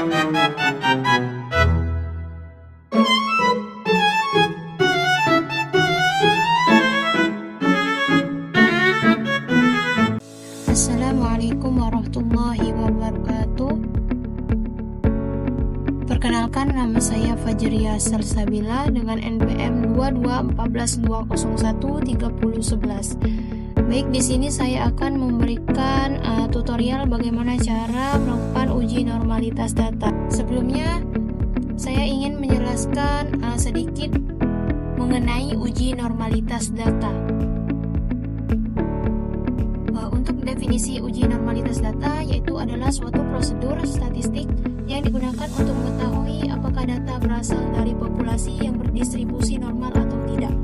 Assalamualaikum warahmatullahi wabarakatuh. Perkenalkan, nama saya Fajriya Salsabila dengan NPM 2214201301. Baik, di sini saya akan memberikan tutorial bagaimana cara melakukan uji normalitas data. Sebelumnya, saya ingin menjelaskan sedikit mengenai uji normalitas data. Untuk definisi uji normalitas data, yaitu adalah suatu prosedur statistik yang digunakan untuk mengetahui apakah data berasal dari populasi yang berdistribusi normal atau tidak.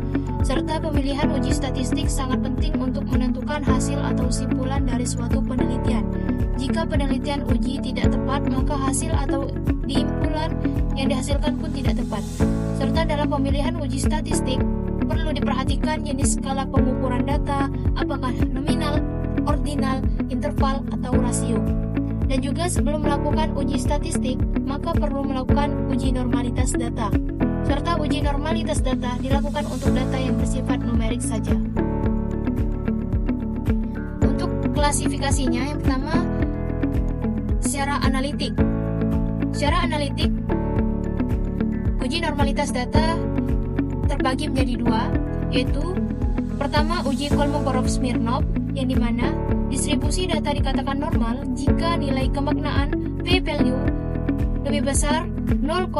Serta pemilihan uji statistik sangat penting untuk menentukan hasil atau simpulan dari suatu penelitian. Jika penelitian uji tidak tepat, maka hasil atau simpulan yang dihasilkan pun tidak tepat. Serta dalam pemilihan uji statistik, perlu diperhatikan jenis skala pengukuran data, apakah nominal, ordinal, interval, atau rasio. Dan juga sebelum melakukan uji statistik, maka perlu melakukan uji normalitas data. Serta uji normalitas data dilakukan untuk data yang bersifat numerik saja. Untuk klasifikasinya, yang pertama, secara analitik. Secara analitik, uji normalitas data terbagi menjadi dua, yaitu pertama, uji Kolmogorov-Smirnov, yang dimana distribusi data dikatakan normal jika nilai kemaknaan p-value lebih besar 0,05,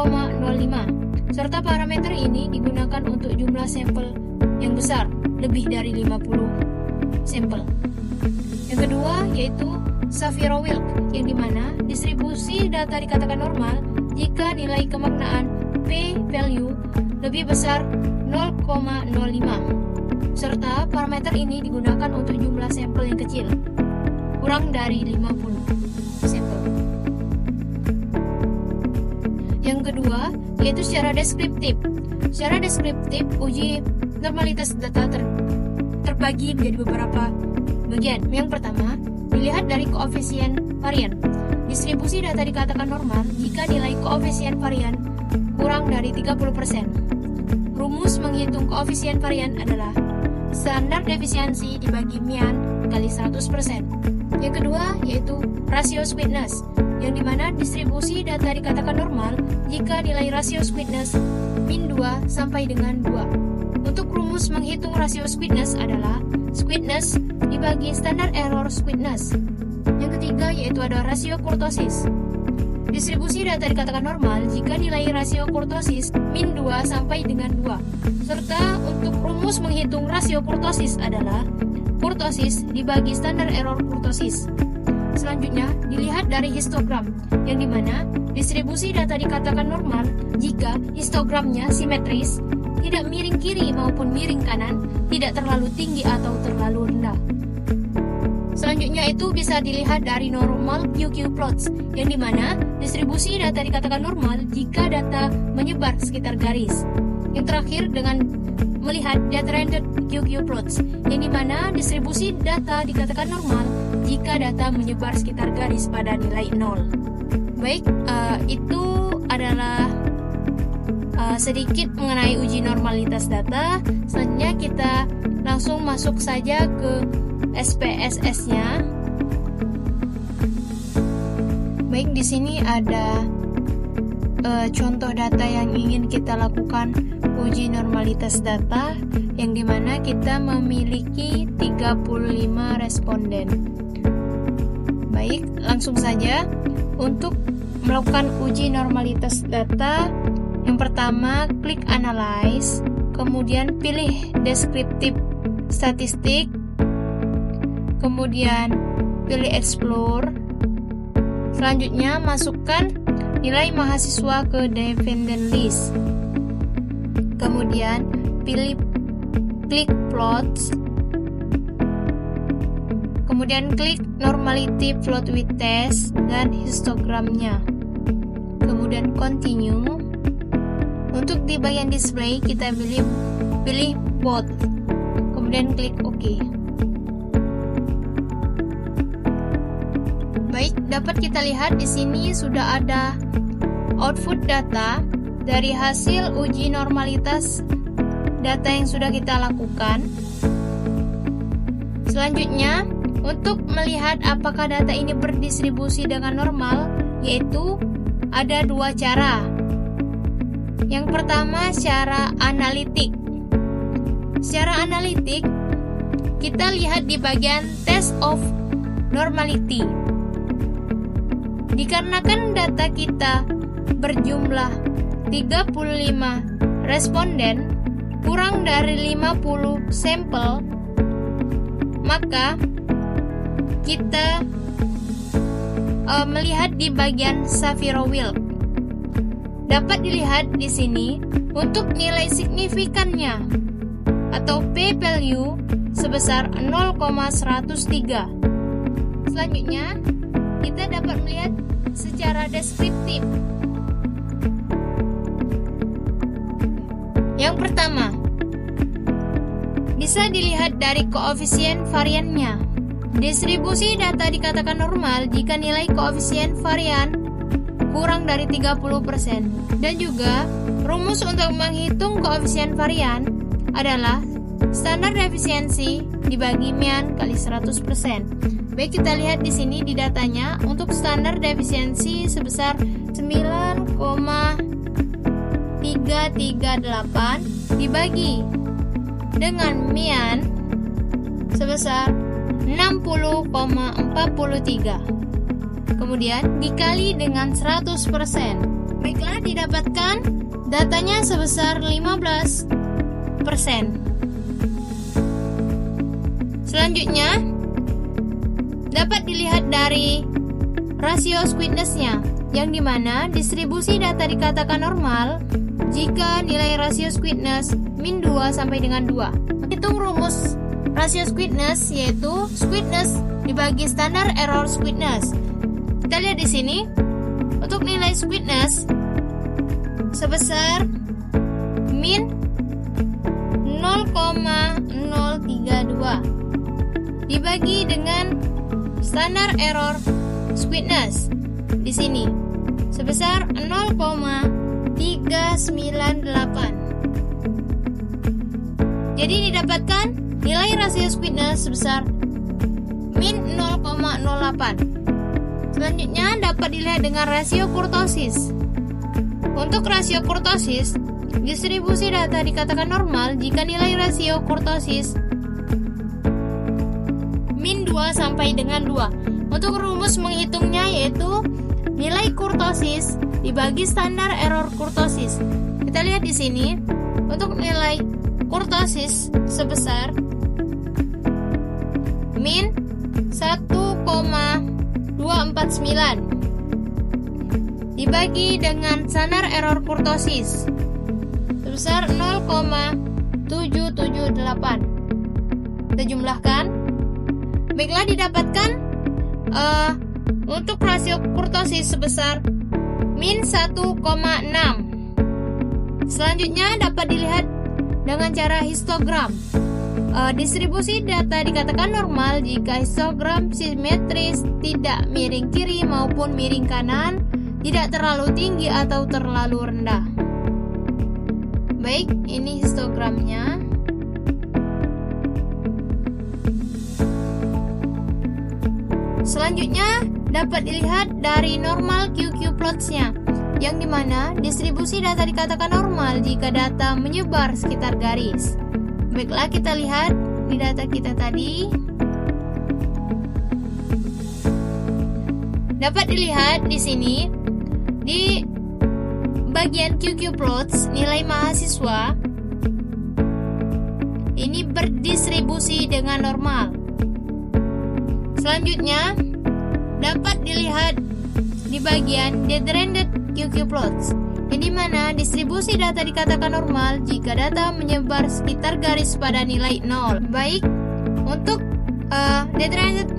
serta parameter ini digunakan untuk jumlah sampel yang besar, lebih dari 50 sampel. Yang kedua yaitu Shapiro-Wilk, yang dimana distribusi data dikatakan normal jika nilai kemaknaan p-value lebih besar 0,05, serta parameter ini digunakan untuk jumlah sampel yang kecil, kurang dari 50 sampel. Yang kedua yaitu secara deskriptif. Secara deskriptif, uji normalitas data terbagi menjadi beberapa bagian. Yang pertama, dilihat dari koefisien varian. Distribusi data dikatakan normal jika nilai koefisien varian kurang dari 30%. Rumus menghitung koefisien varian adalah standar defisiensi dibagi mean kali 100%. Yang kedua yaitu rasio squidness, yang dimana distribusi data dikatakan normal jika nilai rasio squidness min 2 sampai dengan 2. Untuk rumus menghitung rasio squidness adalah squidness dibagi standar error squidness. Yang ketiga yaitu ada rasio kurtosis. Distribusi data dikatakan normal jika nilai rasio kurtosis min 2 sampai dengan 2. Serta untuk rumus menghitung rasio kurtosis adalah kurtosis dibagi standar error kurtosis. Selanjutnya, dilihat dari histogram, yang dimana distribusi data dikatakan normal jika histogramnya simetris, tidak miring kiri maupun miring kanan, tidak terlalu tinggi atau terlalu rendah. Selanjutnya itu bisa dilihat dari normal QQ plots, yang dimana distribusi data dikatakan normal jika data menyebar sekitar garis. Yang terakhir dengan melihat data rendered QQ plots, yang dimana distribusi data dikatakan normal jika data menyebar sekitar garis pada nilai 0. Baik, itu adalah sedikit mengenai uji normalitas data. Selanjutnya kita langsung masuk saja ke SPSS-nya. Baik, di sini ada contoh data yang ingin kita lakukan uji normalitas data, yang dimana kita memiliki 35 responden. Baik, langsung saja. Untuk melakukan uji normalitas data, yang pertama klik analyze, kemudian pilih deskriptif statistik, kemudian pilih explore. Selanjutnya masukkan nilai mahasiswa ke dependent list. Kemudian pilih klik plots. Kemudian klik normality plot with test dan histogramnya. Kemudian continue. Untuk di bagian display kita pilih both. Kemudian klik OK. Baik, dapat kita lihat di sini sudah ada output data dari hasil uji normalitas data yang sudah kita lakukan. Selanjutnya, untuk melihat apakah data ini berdistribusi dengan normal, yaitu ada dua cara. Yang pertama, secara analitik. Secara analitik, kita lihat di bagian test of normality. Dikarenakan data kita berjumlah 35 responden, kurang dari 50 sampel, maka kita melihat di bagian Shapiro-Wilk. Dapat dilihat di sini untuk nilai signifikannya atau p-value sebesar 0,103. Selanjutnya, kita dapat melihat secara deskriptif. Yang pertama, bisa dilihat dari koefisien variannya. Distribusi data dikatakan normal jika nilai koefisien varian kurang dari 30%. Dan juga, rumus untuk menghitung koefisien varian adalah standar defisiensi dibagi mean kali 100%. Baik, kita lihat di sini di datanya untuk standar defisiensi sebesar 9,338 dibagi dengan mean sebesar 60,43. Kemudian dikali dengan 100%. Baiklah, didapatkan datanya sebesar 15%. Selanjutnya, dapat dilihat dari rasio squidness-nya, yang dimana distribusi data dikatakan normal jika nilai rasio squidness min 2 sampai dengan 2. Hitung rumus rasio squidness yaitu squidness dibagi standar error squidness. Kita lihat di sini untuk nilai squidness sebesar min 0,032 dibagi dengan standar error squidness di sini sebesar 0,398. Jadi didapatkan nilai rasio squidness sebesar min 0,08. Selanjutnya dapat dilihat dengan rasio kurtosis. Untuk rasio kurtosis, distribusi data dikatakan normal jika nilai rasio kurtosis min 2 sampai dengan 2. Untuk rumus menghitungnya yaitu nilai kurtosis dibagi standar error kurtosis. Kita lihat di sini untuk nilai kurtosis sebesar min 1,249 dibagi dengan standar error kurtosis sebesar 0,778. Kita jumlahkan. Baiklah, didapatkan untuk rasio kurtosis sebesar min 1,6. Selanjutnya dapat dilihat dengan cara histogram. Distribusi data dikatakan normal jika histogram simetris, tidak miring kiri maupun miring kanan, tidak terlalu tinggi atau terlalu rendah. Baik, ini histogramnya. Selanjutnya dapat dilihat dari normal QQ plots-nya, yang dimana distribusi data dikatakan normal jika data menyebar sekitar garis. Baiklah, kita lihat di data kita tadi. Dapat dilihat di sini di bagian QQ plots nilai mahasiswa ini berdistribusi dengan normal. Selanjutnya dapat dilihat di bagian detrended QQ plots, yang dimana distribusi data dikatakan normal jika data menyebar sekitar garis pada nilai 0. Baik, untuk detrended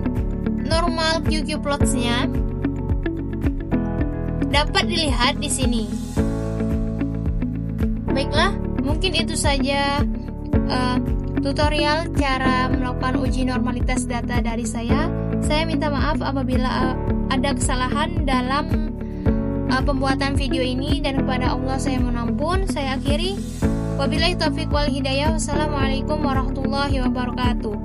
normal QQ plots-nya dapat dilihat di sini. Baiklah, mungkin itu saja tutorial cara melakukan uji normalitas data dari saya. Saya minta maaf apabila ada kesalahan dalam pembuatan video ini, dan kepada Allah saya mohon ampun. Saya akhiri. Wabillahi taufiq wal hidayah. Wassalamualaikum warahmatullahi wabarakatuh.